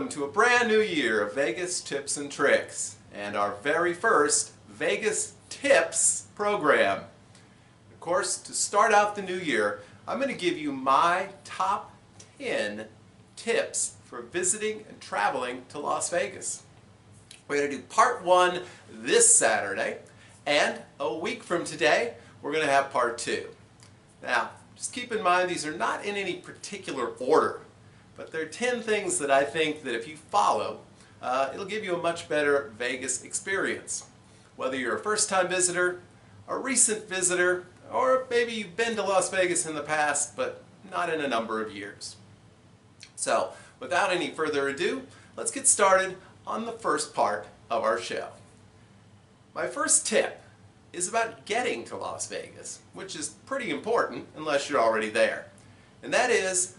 Welcome to a brand new year of Vegas tips and tricks and our very first Vegas tips program. Of course, to start out the new year, I'm going to give you my top 10 tips for visiting and traveling to Las Vegas. We're going to do part 1 this Saturday, and a week from today we're going to have part 2. Now, just keep in mind these are not in any particular order, but there are 10 things that I think that if you follow, it'll give you a much better Vegas experience. Whether you're a first-time visitor, a recent visitor, or maybe you've been to Las Vegas in the past, but not in a number of years. So, without any further ado, let's get started on the first part of our show. My first tip is about getting to Las Vegas, which is pretty important unless you're already there. And that is,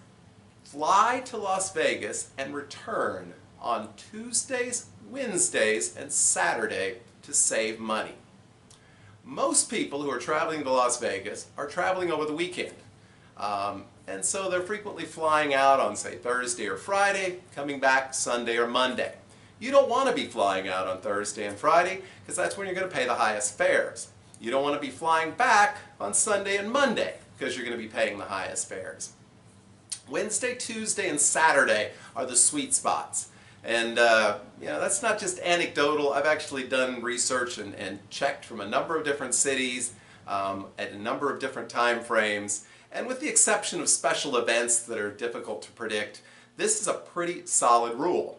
fly to Las Vegas and return on Tuesdays, Wednesdays, and Saturday to save money. Most people who are traveling to Las Vegas are traveling over the weekend. And so they're frequently flying out on, say, Thursday or Friday, coming back Sunday or Monday. You don't want to be flying out on Thursday and Friday because that's when you're going to pay the highest fares. You don't want to be flying back on Sunday and Monday because you're going to be paying the highest fares. Wednesday, Tuesday, and Saturday are the sweet spots. And that's not just anecdotal. I've actually done research and checked from a number of different cities at a number of different time frames. And with the exception of special events that are difficult to predict, this is a pretty solid rule.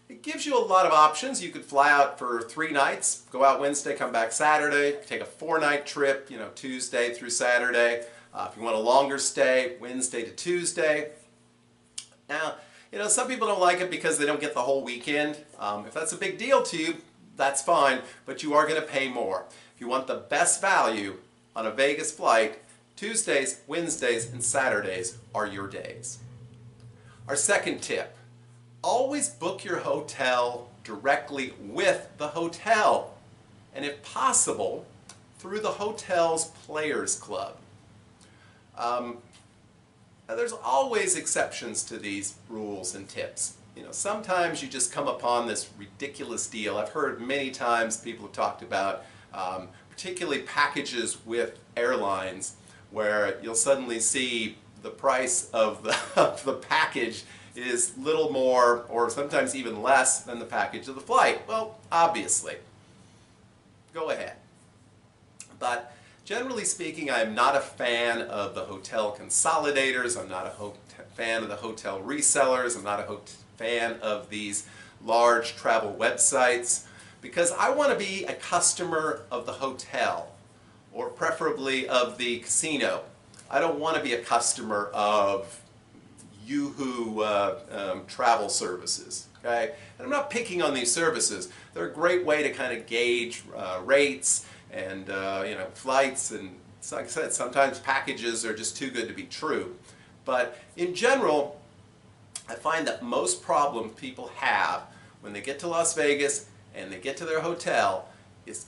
It gives you a lot of options. You could fly out for 3 nights, go out Wednesday, come back Saturday, take a 4-night trip, Tuesday through Saturday. If you want a longer stay, Wednesday to Tuesday. Now, some people don't like it because they don't get the whole weekend. If that's a big deal to you, that's fine, but you are going to pay more. If you want the best value on a Vegas flight, Tuesdays, Wednesdays, and Saturdays are your days. Our second tip, always book your hotel directly with the hotel, and if possible, through the hotel's Players Club. Now there's always exceptions to these rules and tips. Sometimes you just come upon this ridiculous deal. I've heard many times people have talked about particularly packages with airlines where you'll suddenly see the price of the package is little more or sometimes even less than the package of the flight. Well, obviously, go ahead. But generally speaking, I'm not a fan of the hotel consolidators. I'm not a fan of the hotel resellers. I'm not a fan of these large travel websites because I want to be a customer of the hotel or preferably of the casino. I don't want to be a customer of Yoo-hoo travel services. Okay? And I'm not picking on these services. They're a great way to kind of gauge rates and flights, and like I said, sometimes packages are just too good to be true. But in general, I find that most problems people have when they get to Las Vegas and they get to their hotel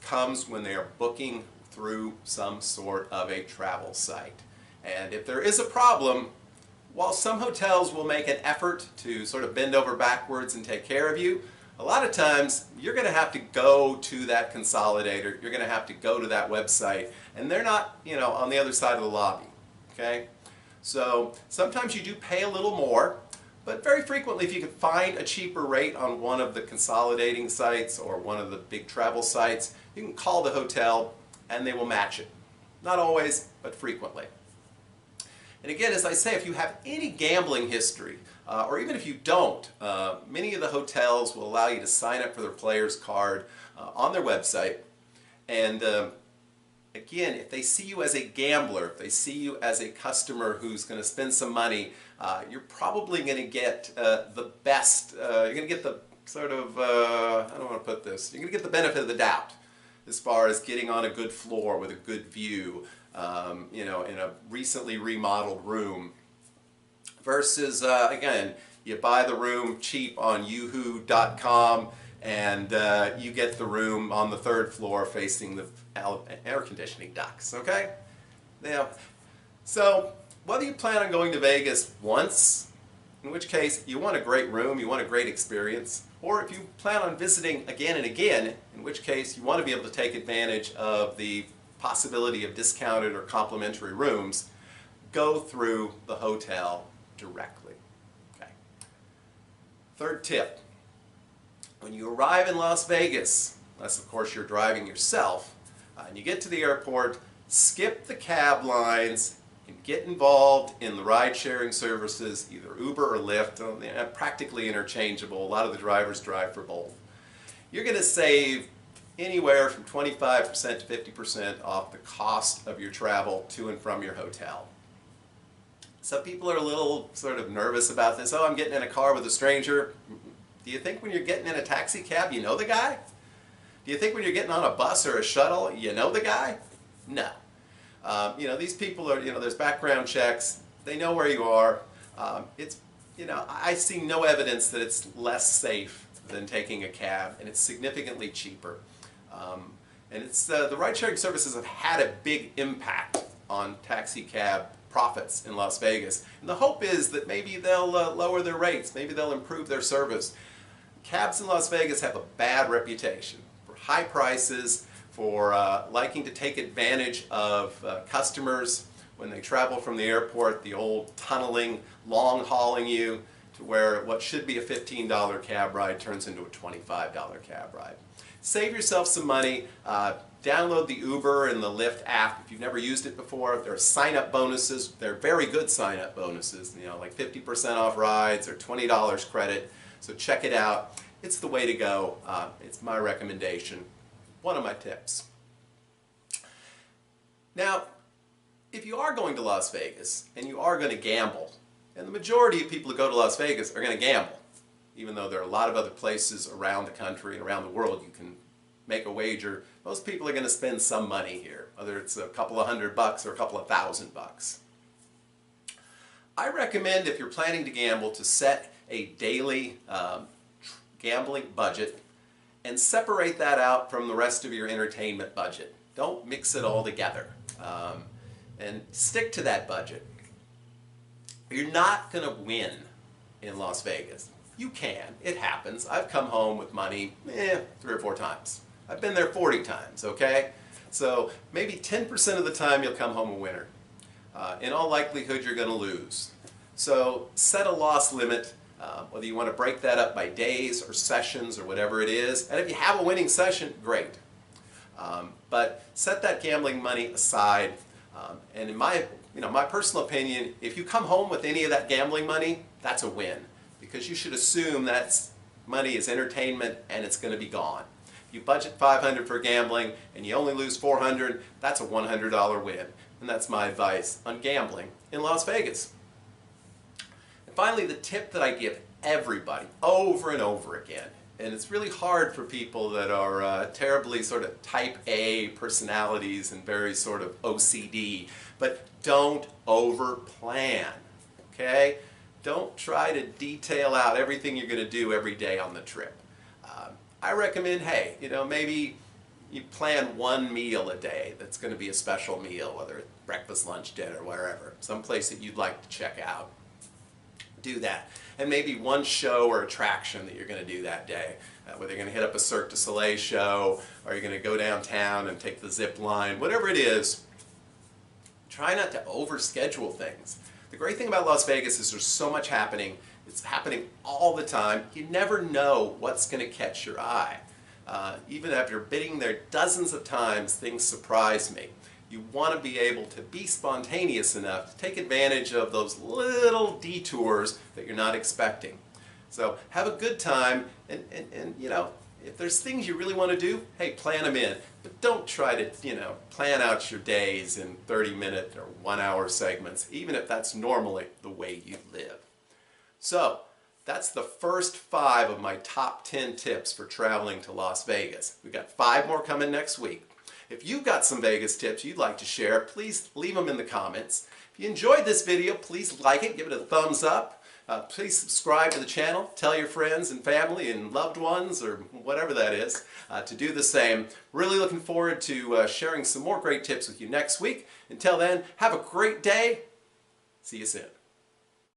comes when they are booking through some sort of a travel site. And if there is a problem, while some hotels will make an effort to sort of bend over backwards and take care of you, a lot of times you're going to have to go to that consolidator, you're going to have to go to that website, and they're not, on the other side of the lobby. Okay? So sometimes you do pay a little more, but very frequently if you can find a cheaper rate on one of the consolidating sites or one of the big travel sites, you can call the hotel and they will match it. Not always, but frequently. And again, as I say, if you have any gambling history, or even if you don't, many of the hotels will allow you to sign up for their players card on their website. And again, if they see you as a gambler, if they see you as a customer who's going to spend some money, you're probably going to get the best, you're going to get the sort of, I don't want to put this, you're going to get the benefit of the doubt as far as getting on a good floor with a good view, in a recently remodeled room. Versus, again, you buy the room cheap on Yoohoo.com and you get the room on the 3rd floor facing the air conditioning ducts, okay? Now, so whether you plan on going to Vegas once in which case you want a great room, you want a great experience. Or if you plan on visiting again and again, in which case you want to be able to take advantage of the possibility of discounted or complimentary rooms, go through the hotel directly. Okay. Third tip, when you arrive in Las Vegas, unless of course you're driving yourself, and you get to the airport, skip the cab lines and get involved in the ride-sharing services, either Uber or Lyft. They're practically interchangeable. A lot of the drivers drive for both. You're going to save anywhere from 25% to 50% off the cost of your travel to and from your hotel. Some people are a little sort of nervous about this. Oh, I'm getting in a car with a stranger. Do you think when you're getting in a taxi cab you know the guy? Do you think when you're getting on a bus or a shuttle you know the guy? No. You know, these people are, you know, there's background checks. They know where you are. You know, I see no evidence that it's less safe than taking a cab, and it's significantly cheaper. And it's the ride-sharing services have had a big impact on taxi cab profits in Las Vegas. And the hope is that maybe they'll lower their rates, maybe they'll improve their service. Cabs in Las Vegas have a bad reputation for high prices, for liking to take advantage of customers when they travel from the airport, the old tunneling, long hauling you to where what should be a $15 cab ride turns into a $25 cab ride. Save yourself some money. Download the Uber and the Lyft app if you've never used it before. There are sign-up bonuses. They're very good sign-up bonuses, you know, like 50% off rides or $20 credit. So check it out. It's the way to go. It's my recommendation. One of my tips. Now, if you are going to Las Vegas and you are going to gamble, and the majority of people who go to Las Vegas are going to gamble, even though there are a lot of other places around the country and around the world you can make a wager, most people are going to spend some money here, whether it's a couple of $100 or a couple of $1,000. I recommend, if you're planning to gamble, to set a daily gambling budget and separate that out from the rest of your entertainment budget. Don't mix it all together. And stick to that budget. You're not going to win in Las Vegas. You can. It happens. I've come home with money 3 or 4 times. I've been there 40 times, okay? So maybe 10% of the time you'll come home a winner. In all likelihood, you're going to lose. So set a loss limit, whether you want to break that up by days or sessions or whatever it is. And if you have a winning session, great. But set that gambling money aside. And in my personal opinion, if you come home with any of that gambling money, that's a win. Because you should assume that money is entertainment and it's going to be gone. You budget $500 for gambling and you only lose $400, that's a $100 win. And that's my advice on gambling in Las Vegas. And finally, the tip that I give everybody over and over again, and it's really hard for people that are terribly sort of type A personalities and very sort of OCD, but don't over-plan, okay? Don't try to detail out everything you're going to do every day on the trip. I recommend, hey, you know, maybe you plan one meal a day that's going to be a special meal, whether it's breakfast, lunch, dinner, wherever, someplace that you'd like to check out. Do that. And maybe one show or attraction that you're going to do that day. Whether you're going to hit up a Cirque du Soleil show, or you're going to go downtown and take the zip line, whatever it is, try not to overschedule things. The great thing about Las Vegas is there's so much happening. It's happening all the time. You never know what's going to catch your eye. Even after bidding there dozens of times, things surprise me. You want to be able to be spontaneous enough to take advantage of those little detours that you're not expecting. So have a good time, and you know, if there's things you really want to do, hey, plan them in. But don't try to, you know, plan out your days in 30-minute or 1-hour segments, even if that's normally the way you live. So that's the first 5 of my top 10 tips for traveling to Las Vegas. We've got 5 more coming next week. If you've got some Vegas tips you'd like to share, please leave them in the comments. If you enjoyed this video, please like it, give it a thumbs up. Please subscribe to the channel. Tell your friends and family and loved ones, or whatever that is, to do the same. Really looking forward to sharing some more great tips with you next week. Until then, have a great day. See you soon.